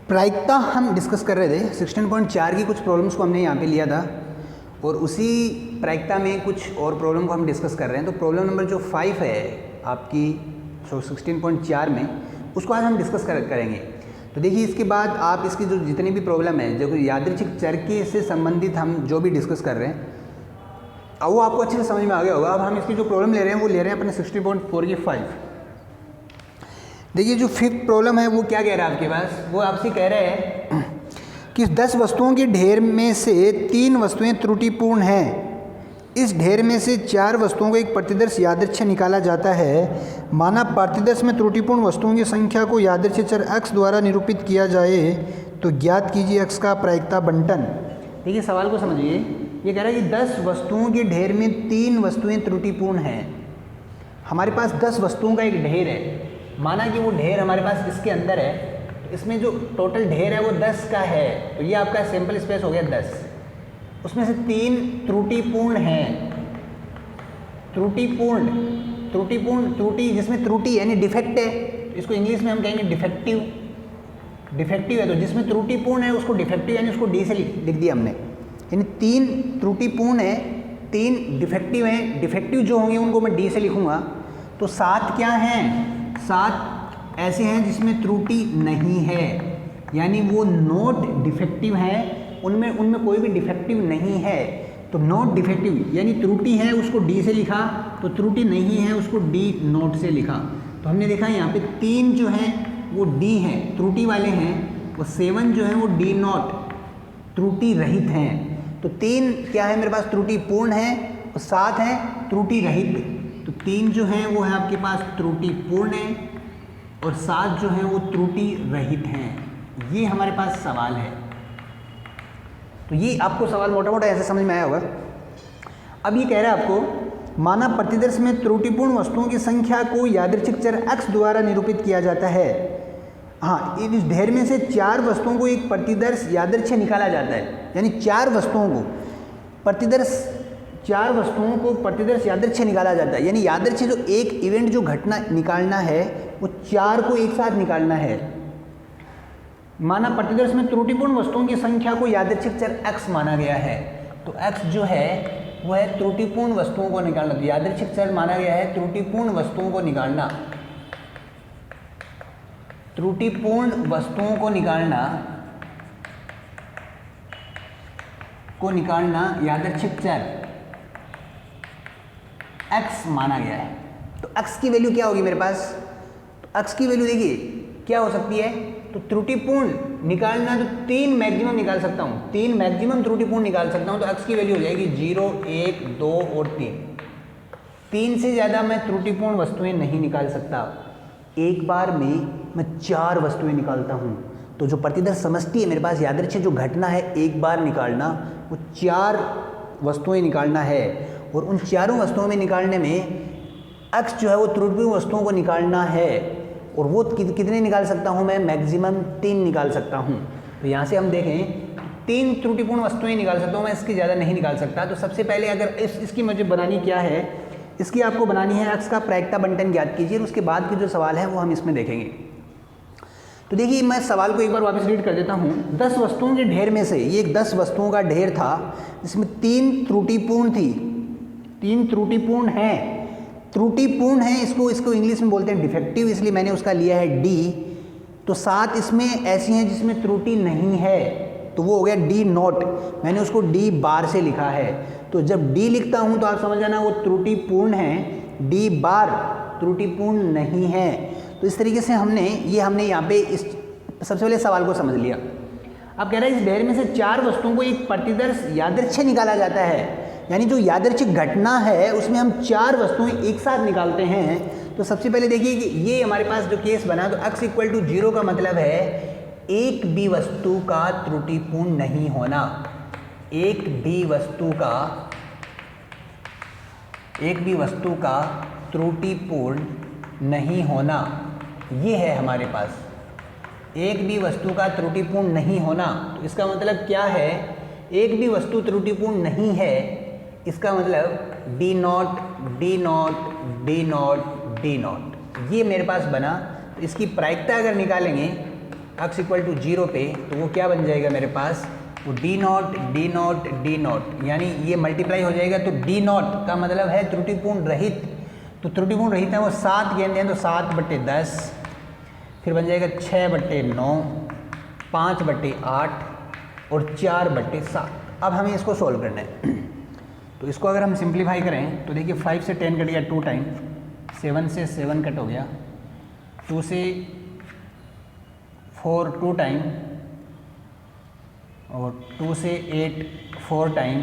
प्रायिकता हम डिस्कस कर रहे थे 16.4 की कुछ प्रॉब्लम्स को हमने यहाँ पे लिया था और उसी प्रायिकता में कुछ और प्रॉब्लम को हम डिस्कस कर रहे हैं। तो प्रॉब्लम नंबर जो 5 है आपकी 16.4 में, उसको आज हम डिस्कस करेंगे। तो देखिए, इसके बाद आप इसकी जो जितनी भी प्रॉब्लम है, जो यादृच्छिक चर के से संबंधित हम जो भी डिस्कस कर रहे हैं, अब वो आपको अच्छे से समझ में आ गया होगा। अब हम इसकी जो प्रॉब्लम ले रहे हैं वो ले रहे हैं अपने 16.4 की 5। देखिए, जो 5th प्रॉब्लम है वो क्या कह रहा है आपके पास, वो आपसे कह रहे हैं कि 10 वस्तुओं के ढेर में से 3 वस्तुएं त्रुटिपूर्ण हैं। इस ढेर में से 4 वस्तुओं को एक प्रतिदर्श यादृच्छिक निकाला जाता है। माना प्रतिदर्श में त्रुटिपूर्ण वस्तुओं की संख्या को यादृच्छिक चर x द्वारा निरूपित किया जाए तो ज्ञात कीजिए x का प्रायिकता बंटन। देखिए, सवाल को समझिए। ये कह रहा है कि 10 वस्तुओं के ढेर में 3 वस्तुएं त्रुटिपूर्ण हैं। हमारे पास 10 वस्तुओं का एक ढेर है। माना कि वो ढेर हमारे पास इसके अंदर है, तो इसमें जो टोटल ढेर है वो 10 का है। तो ये आपका सैंपल स्पेस हो गया 10। उसमें से 3 त्रुटिपूर्ण हैं। त्रुटि जिसमें त्रुटि यानी डिफेक्ट है, तो इसको इंग्लिश में हम कहेंगे डिफेक्टिव। डिफेक्टिव है तो जिसमें त्रुटिपूर्ण है उसको डिफेक्टिव यानी उसको डी से लिख दिया हमने। यानी 3 त्रुटिपूर्ण है, 3 डिफेक्टिव हैं। डिफेक्टिव जो होंगे उनको मैं डी से लिखूँगा। तो 7 क्या हैं? 7 ऐसे हैं जिसमें त्रुटि नहीं है, यानी वो नॉट डिफेक्टिव हैं। उनमें कोई भी डिफेक्टिव नहीं है। तो नॉट डिफेक्टिव यानी त्रुटि है उसको डी से लिखा, तो त्रुटि नहीं है उसको डी नॉट से लिखा। तो हमने देखा यहाँ पे 3 जो हैं वो डी हैं, त्रुटि वाले हैं, और 7 जो हैं वो डी नॉट त्रुटि रहित हैं। तो 3 क्या है मेरे पास? त्रुटि पूर्ण है, और 7 हैं त्रुटि रहित। तो 3 जो हैं वो है आपके पास त्रुटि पूर्ण है, और 7 जो हैं वो त्रुटि रहित हैं। ये हमारे पास सवाल है। तो ये आपको सवाल मोटा मोटा ऐसे समझ में आया होगा। अब ये कह रहा है आपको, माना प्रतिदर्श में त्रुटिपूर्ण वस्तुओं की संख्या को यादृच्छिक चर x द्वारा निरूपित किया जाता है। हाँ, इस ढेर में से 4 वस्तुओं को एक प्रतिदर्श यादृच्छिक निकाला जाता है। यानी 4 वस्तुओं को प्रतिदर्श यादृच्छिक निकाला जाता है। यानी यादृच्छिक जो एक इवेंट जो घटना निकालना है वो 4 को एक साथ निकालना है। माना प्रतिदर्श में त्रुटिपूर्ण वस्तुओं की संख्या को यादृच्छिक चर x माना गया है। तो x जो है वो है त्रुटिपूर्ण वस्तुओं को निकालना। तो यादृच्छिक चर माना गया है त्रुटिपूर्ण वस्तुओं को निकालना। त्रुटिपूर्ण वस्तुओं को निकालना यादृच्छिक चर x माना गया है। तो x की वैल्यू क्या होगी मेरे पास? तो x की वैल्यू देखिए क्या हो सकती है। तो त्रुटिपूर्ण निकालना तो 3 मैक्सिमम निकाल सकता हूँ, 3 मैक्सिमम त्रुटिपूर्ण निकाल सकता हूँ। तो x की वैल्यू हो जाएगी 0, 1, 2 और 3। 3 से ज़्यादा मैं त्रुटिपूर्ण वस्तुएं नहीं निकाल सकता। एक बार में मैं 4 वस्तुएं निकालता हूँ। तो जो प्रतिदर्श समष्टि है मेरे पास, यादृच्छिक जो घटना है एक बार निकालना, वो 4 वस्तुएं निकालना है। और उन 4 वस्तुओं में निकालने में x जो है वो त्रुटिपूर्ण वस्तुओं को निकालना है। और वो कितने निकाल सकता हूँ मैं? मैक्सिमम 3 निकाल सकता हूँ। तो यहाँ से हम देखें 3 त्रुटिपूर्ण वस्तुएं निकाल सकता हूँ मैं, इसकी ज़्यादा नहीं निकाल सकता। तो सबसे पहले अगर इसकी मुझे बनानी क्या है, इसकी आपको बनानी है x का प्रायिकता बंटन ज्ञात कीजिए। उसके बाद के जो सवाल है वो हम इसमें देखेंगे। तो देखिए, मैं सवाल को एक बार वापस रीड कर देता हूँ। 10 वस्तुओं के ढेर में से, ये एक 10 वस्तुओं का ढेर था जिसमें 3 त्रुटिपूर्ण थी, 3 त्रुटिपूर्ण हैं। त्रुटिपूर्ण है, इसको इंग्लिश में बोलते हैं डिफेक्टिव, इसलिए मैंने उसका लिया है डी। तो 7 इसमें ऐसी हैं जिसमें त्रुटि नहीं है, तो वो हो गया डी नॉट। मैंने उसको डी बार से लिखा है। तो जब डी लिखता हूँ तो आप समझ जाना वो त्रुटिपूर्ण है, डी बार त्रुटिपूर्ण नहीं है। तो इस तरीके से हमने यहाँ पे इस सबसे पहले सवाल को समझ लिया। अब कह रहा है इस ढेर में से 4 वस्तुओं को एक प्रतिदर्श यादृच्छिक निकाला जाता है। यानी जो यादृच्छिक घटना है उसमें हम 4 वस्तुएं एक साथ निकालते हैं। तो सबसे पहले देखिए कि ये हमारे पास जो केस बना, तो x = 0 का मतलब है एक भी वस्तु का त्रुटिपूर्ण नहीं होना। एक भी वस्तु का त्रुटिपूर्ण नहीं होना, ये है हमारे पास। एक भी वस्तु का त्रुटिपूर्ण नहीं होना, तो इसका मतलब क्या है? एक भी वस्तु त्रुटिपूर्ण नहीं है, इसका मतलब D not D not D not D not, ये मेरे पास बना। तो इसकी प्रायिकता अगर निकालेंगे x इक्वल टू 0 पे, तो वो क्या बन जाएगा मेरे पास, वो D not D not D not, यानी ये मल्टीप्लाई हो जाएगा। तो डी नॉट का मतलब है त्रुटिपूर्ण रहित, तो त्रुटिपूर्ण रहित है वो 7 गेंद हैं, तो 7/10, फिर बन जाएगा 6/9, 5/8 और 4/7। अब हमें इसको सोल्व करना है। तो इसको अगर हम सिंप्लीफाई करें तो देखिए 5 से 10 कट गया 2 टाइम, 7 से 7 कट हो गया, 2 से 4 2 टाइम, और 2 से 8 4 टाइम,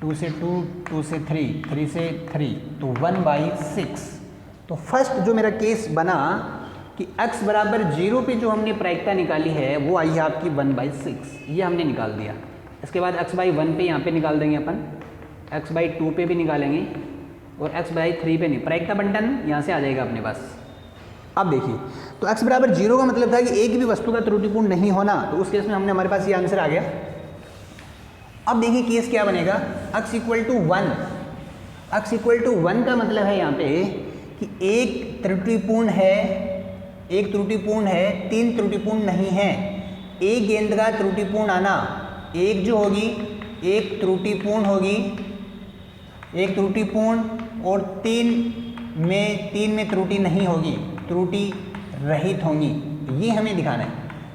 2 से 2, 2 से 3, 3 से 3, तो 1/6। तो फर्स्ट जो मेरा केस बना कि x बराबर 0 पे जो हमने प्रायिकता निकाली है वो आई है आपकी 1/6, ये हमने निकाल दिया। इसके बाद x/1 पे यहाँ पे निकाल देंगे अपन, x/2 पे भी निकालेंगे, और x/3 पे नहीं, प्रायिकता बंटन यहाँ से आ जाएगा अपने पास। अब देखिए, तो x बराबर 0 का मतलब था कि एक भी वस्तु का त्रुटिपूर्ण नहीं होना, तो उस केस में हमने हमारे पास ये आंसर आ गया। अब देखिए केस क्या बनेगा, x equal to 1, x equal to 1 का मतलब है यहाँ पे कि एक त्रुटिपूर्ण है, एक त्रुटिपूर्ण है, 3 त्रुटिपूर्ण नहीं है। एक गेंद का त्रुटिपूर्ण आना, एक जो होगी एक त्रुटिपूर्ण होगी, एक त्रुटिपूर्ण, और 3 में त्रुटि नहीं होगी, त्रुटि रहित होंगी, ये हमें दिखाना है।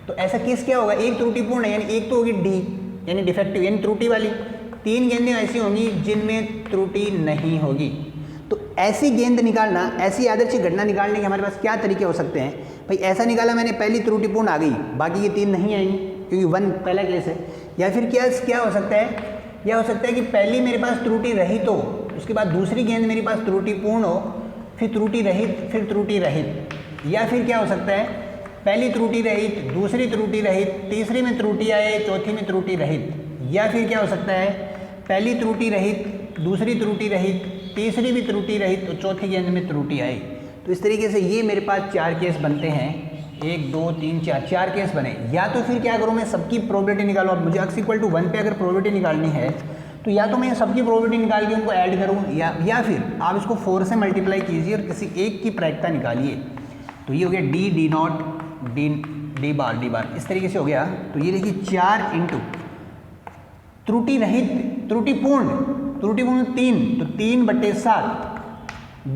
तो ऐसा केस क्या होगा, एक त्रुटिपूर्ण है यानी एक तो होगी डी यानी डिफेक्टिव यानी त्रुटि वाली, 3 गेंदें ऐसी होंगी जिनमें त्रुटि नहीं होगी। तो ऐसी गेंद निकालना, ऐसी आदर्श घटना निकालने के हमारे पास क्या तरीके हो सकते हैं। भाई ऐसा निकाला मैंने, पहली त्रुटिपूर्ण आ गई, बाकी ये 3 नहीं आएंगी क्योंकि 1 पहला केस है। या फिर क्या हो सकता है, यह हो सकता है कि पहली मेरे पास त्रुटि रहित हो, उसके बाद दूसरी गेंद मेरे पास त्रुटिपूर्ण हो, फिर त्रुटि रहित, फिर त्रुटि रहित। या फिर क्या हो सकता है, पहली त्रुटि रहित, दूसरी त्रुटि रहित, तीसरी में त्रुटि आए, चौथी में त्रुटि रहित। या फिर क्या हो सकता है, पहली त्रुटि रहित, दूसरी त्रुटि रहित, तीसरी भी त्रुटि रहित, तो चौथी गेंद में त्रुटि आई। तो इस तरीके से ये मेरे पास 4 केस बनते हैं, 1 2 3 4 केस बने। या तो फिर क्या करूँ, मैं सबकी प्रोबेबिलिटी निकालूँ। अब मुझे x इक्वल टू 1 पे अगर प्रोबेबिलिटी निकालनी है तो या तो मैं सबकी प्रोबेबिलिटी निकाल के उनको ऐड करूँ, या फिर आप इसको 4 से मल्टीप्लाई कीजिए और किसी एक की प्रायिकता निकालिए। तो ये हो गया डी डी नॉट डी बार, इस तरीके से हो गया। तो ये देखिए 4 इंटू त्रुटि रहित, त्रुटिपूर्ण 3, तो 3/7,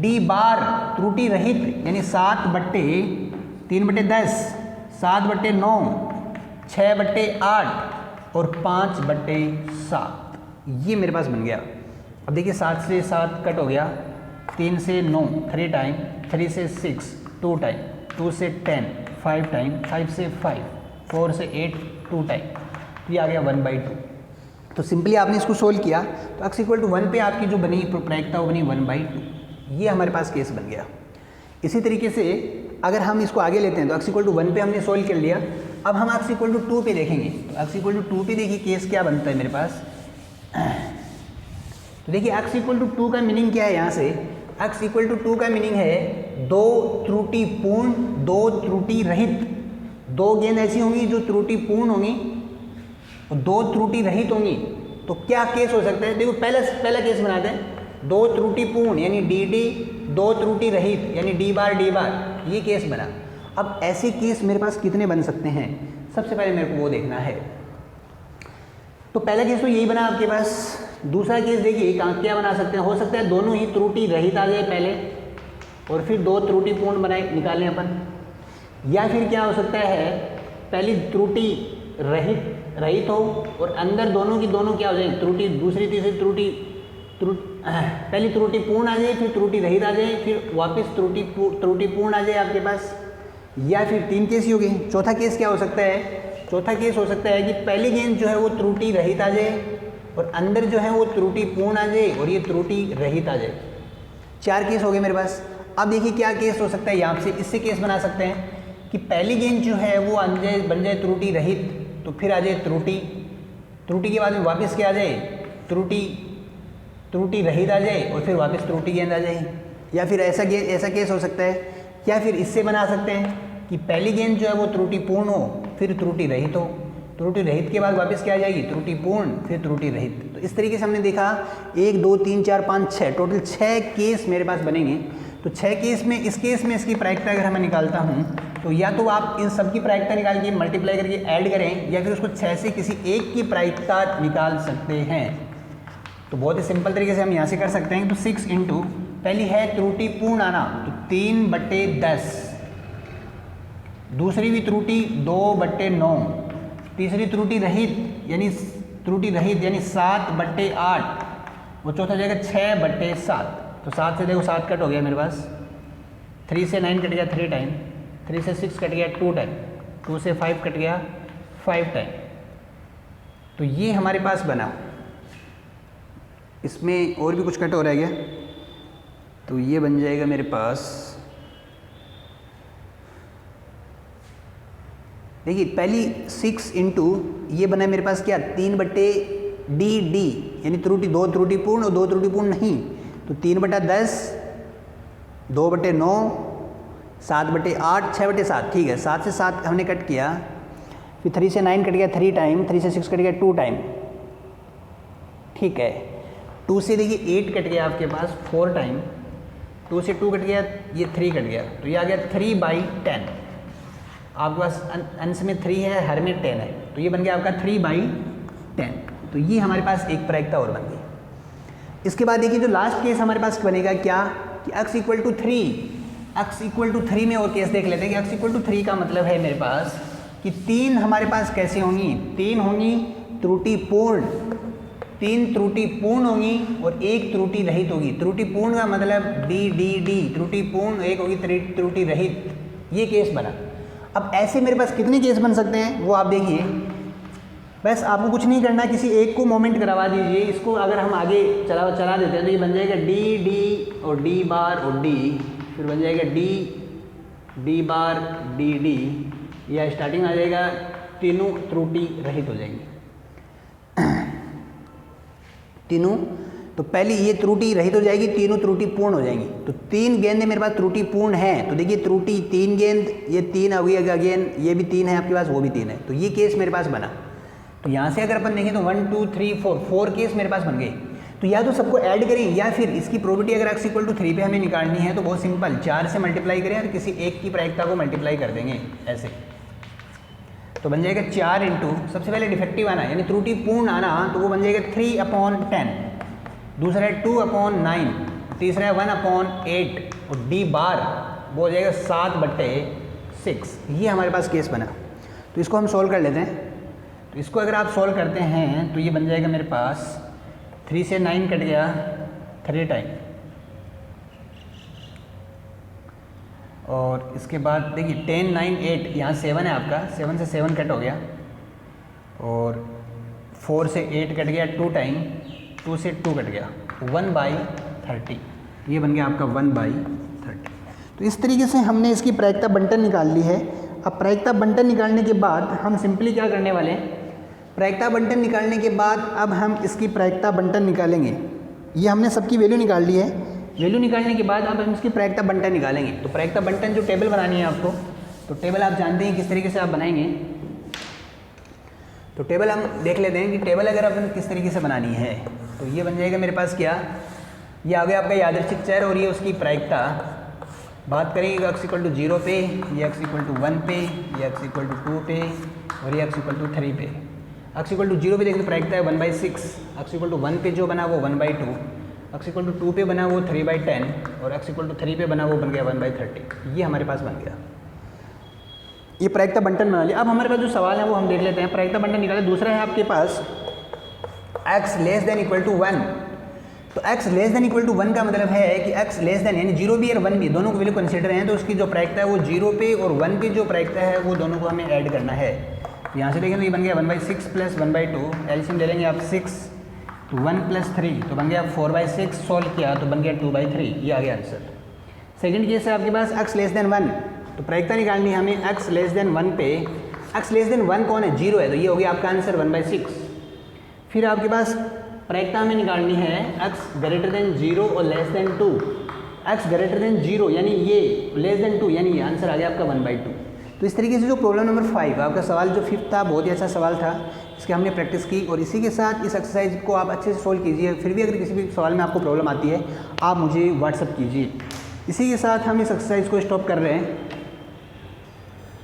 डी बार त्रुटि रहित यानी 7/3/10, 7/9, 6/8 और 5/7, ये मेरे पास बन गया। अब देखिए 7 से 7 कट हो गया, 3 से 9 3 टाइम, 3 से 6 2 टाइम, 2 से 10 5 टाइम, 5 से 5, 4 से 8 2 टाइम, ये आ गया 1/2। तो सिंपली आपने इसको सोल्व किया तो x इक्वल टू 1 पे आपकी जो बनी प्रायिकता वो बनी 1/2, ये हमारे पास केस बन गया। इसी तरीके से अगर हम इसको आगे लेते हैं तो x इक्वल टू 1 पे हमने सोल्व कर लिया। अब हम x इक्वल टू 2 पे देखेंगे। तो x इक्वल टू 2 पे देखिए केस क्या बनता है मेरे पास। तो देखिए x इक्वल टू 2 का मीनिंग क्या है, यहाँ से x इक्वल टू 2 का मीनिंग है 2 त्रुटिपूर्ण 2 त्रुटि रहित, 2 गेंद ऐसी होंगी जो त्रुटिपूर्ण होंगी और 2 त्रुटि रहित होंगी। तो क्या केस हो सकता है, देखो पहला केस बनाते हैं, 2 त्रुटिपूर्ण यानी डी डी, 2 त्रुटि रहित यानी डी बार, ये केस बना। अब ऐसे केस मेरे पास कितने बन सकते हैं, सबसे पहले मेरे को वो देखना है। तो पहला केस तो यही बना आपके पास। दूसरा केस देखिए क्या बना सकते हैं, हो सकता है दोनों ही त्रुटि रहित आ जाए पहले और फिर 2 त्रुटिपूर्ण बनाए निकालें अपन। या फिर क्या हो सकता है, पहली त्रुटि रहित हो और अंदर दोनों की दोनों क्या हो जाए, त्रुटि, दूसरी तीसरी पहली त्रुटि पूर्ण आ जाए, फिर त्रुटि रहित आ जाए, फिर वापस त्रुटिपूर्ण आ जाए आपके पास। या फिर 3 केस ही हो गए। चौथा केस क्या हो सकता है, चौथा केस हो सकता है कि पहली गेंद जो है वो त्रुटि रहित आ जाए और अंदर जो है वो त्रुटिपूर्ण आ जाए और ये त्रुटि रहित आ जाए। 4 केस हो गए मेरे पास। अब देखिए क्या केस हो सकता है, यहाँ से इससे केस बना सकते हैं कि पहली गेंद जो है वो बन जाए त्रुटि रहित, तो फिर आ जाए त्रुटि के बाद में वापस क्या आ जाए, त्रुटि रहित आ जाए और फिर वापस त्रुटि गेंद आ जाए। या फिर ऐसा केस हो सकता है। या फिर इससे बना सकते हैं कि पहली गेंद जो है वो त्रुटिपूर्ण हो, फिर त्रुटि रहित हो, त्रुटि रहित के बाद वापस क्या आ जाएगी, त्रुटिपूर्ण, फिर त्रुटि रहित। तो इस तरीके से हमने देखा 1 2 3 4 5 6 टोटल 6 केस मेरे पास बनेंगे। तो 6 केस में इस केस में इसकी प्रायिकता अगर मैं निकालता हूँ तो या तो आप इन सब की प्रायिकता निकाल के मल्टीप्लाई करके ऐड करें, या फिर उसको 6 से किसी एक की प्रायिकता निकाल सकते हैं। तो बहुत ही सिंपल तरीके से हम यहाँ से कर सकते हैं। तो 6 इंटू, पहली है त्रुटिपूर्ण आना, तो 3/10, दूसरी भी त्रुटि 2/9, तीसरी त्रुटि रहित यानी 7/8, वो चौथा जाएगा 6/7। तो 7 से देखो 7 कट हो गया मेरे पास, 3 से 9 कट गया 3 टाइम, 3 से 6 कट गया 2 टाइम, 2 से 5 कट गया 5 टाइम। तो ये हमारे पास बना। इसमें और भी कुछ कट हो रहा है क्या? तो ये बन जाएगा मेरे पास, देखिए पहली 6 इंटू ये बना है मेरे पास क्या, 3/डी, यानी त्रुटि 2 त्रुटिपूर्ण और 2 त्रुटिपूर्ण नहीं, तो 3/10, 2/9, 7/8, 6/7। ठीक है, 7 से 7 हमने कट किया, फिर 3 से 9 कट गया 3 टाइम, 3 से 6 कट गया 2 टाइम। ठीक है, 2 से देखिए 8 कट गया आपके पास 4 टाइम, 2 से 2 कट गया, ये 3 कट गया, तो ये आ गया 3/10। आपके पास अंश में 3 है, हर में 10 है, तो ये बन गया आपका 3/10। तो ये हमारे पास एक प्रायिकता और बन गई। इसके बाद देखिए जो लास्ट केस हमारे पास बनेगा क्या, कि x = 3। x = 3 में और केस देख लेते हैं कि x = 3 का मतलब है मेरे पास कि 3 हमारे पास कैसे होंगी, 3 होंगी त्रुटिपूर्ण, 3 त्रुटिपूर्ण होंगी और 1 त्रुटि रहित होगी। त्रुटिपूर्ण का मतलब डी, त्रुटिपूर्ण, 1 होगी त्रुटि रहित। ये केस बना। अब ऐसे मेरे पास कितने केस बन सकते हैं वो आप देखिए। बस आपको कुछ नहीं करना, किसी एक को मोमेंट करवा दीजिए। इसको अगर हम आगे चला देते हैं तो ये बन जाएगा डी और डी बार और डी, फिर बन जाएगा डी बार डी, या स्टार्टिंग आ जाएगा, तीनों त्रुटि रहित हो जाएंगी तीनों। तो पहली ये त्रुटि रहित हो जाएगी, तीनों त्रुटिपूर्ण हो जाएंगी। तो 3 गेंदें मेरे पास त्रुटिपूर्ण हैं, तो देखिए त्रुटि 3 गेंद, ये 3 हो गई, अगेन ये भी 3 है आपके पास, वो भी 3 है, तो ये केस मेरे पास बना। तो यहाँ से अगर अपन देखें तो 1 2 3 4 केस मेरे पास बन गए। तो या तो सबको ऐड करें, या फिर इसकी प्रोबेबिलिटी अगर x = 3 पे हमें निकालनी है तो बहुत सिंपल, 4 से मल्टीप्लाई करें और किसी एक की प्रायिकता को मल्टीप्लाई कर देंगे ऐसे। तो बन जाएगा 4 इंटू, सबसे पहले डिफेक्टिव आना यानी त्रुटिपूर्ण आना, तो वो बन जाएगा 3/10, दूसरा है 2/9, तीसरा है 1/8 और डी बार वो हो जाएगा 7/6। ये हमारे पास केस बना। तो इसको हम सॉल्व कर लेते हैं। तो इसको अगर आप सॉल्व करते हैं तो ये बन जाएगा मेरे पास, 3 से 9 कट गया 3 टाइम, और इसके बाद देखिए 10 9 8, यहाँ 7 है आपका, 7 से 7 कट हो गया, और 4 से 8 कट गया 2 टाइम, 2 से 2 कट गया 1/30। ये बन गया आपका 1/30। तो इस तरीके से हमने इसकी प्रायिकता बंटन निकाल ली है। अब प्रायिकता बंटन निकालने के बाद हम सिंपली क्या करने वाले हैं, प्रायिकता बंटन निकालने के बाद अब हम इसकी प्रायिकता बंटन निकालेंगे। ये हमने सबकी वैल्यू निकाल ली है। वैल्यू निकालने के बाद अब हम इसकी प्रायिकता बंटन निकालेंगे। तो प्रायिकता बंटन जो टेबल बनानी है आपको, तो टेबल आप जानते हैं किस तरीके से आप बनाएंगे। तो टेबल हम देख लेते हैं कि टेबल अगर अपन किस तरीके से बनानी है। तो ये बन जाएगा मेरे पास क्या, ये आ गया आपका यादृच्छिक चर और ये उसकी प्रायिकता। बात करेंगे x = 0 पे, ये x = 1 पे, ये x = 2 पे और ये x = 3 पे। x = 0 पे देखिए प्रायिकता है 1/6, x = 1 पे जो बना वो 1/2, x = 2 पे बना वो 3/10 और x = 3 पे बना वो बन गया 1/30। ये हमारे पास बन गया, ये प्रायिकता बंटन बना लिया। अब हमारे पास जो सवाल है वो हम देख लेते हैं। प्रायिकता बंटन निकाले। दूसरा है आपके पास x < 1। तो x < 1 का मतलब है कि x यानी 0 भी और 1 भी दोनों को वैल्यू कंसीडर हैं, तो उसकी जो प्रायिकता है वो 0 पे और 1 पे जो प्रायिकता है वो दोनों को हमें ऐड करना है। यहाँ से देखें तो ये बन गया 1/6 प्लस 1/2, एलसीएम ले लेंगे आप 6, तो 1 + 3 तो बन गया 4/6, सॉल्व किया तो बन गया 2/3। ये आ गया आंसर। सेकंड केस है आपके पास x < 1, तो प्रायिकता निकालनी है हमें x < 1 पे। x < 1 कौन है, 0 है, तो ये हो गया आपका आंसर 1/6। फिर आपके पास प्रायिकता हमें निकालनी है x > 0 और <2। x > 0 यानी ये <2 यानी ये आंसर आ गया आपका 1/2। तो इस तरीके से जो प्रॉब्लम नंबर 5 आपका सवाल जो 5th था, बहुत ही अच्छा सवाल था, इसके हमने प्रैक्टिस की। और इसी के साथ इस एक्सरसाइज को आप अच्छे से सोल्व कीजिए। फिर भी अगर किसी भी सवाल में आपको प्रॉब्लम आती है आप मुझे व्हाट्सअप कीजिए। इसी के साथ हम इस एक्सरसाइज को स्टॉप कर रहे हैं।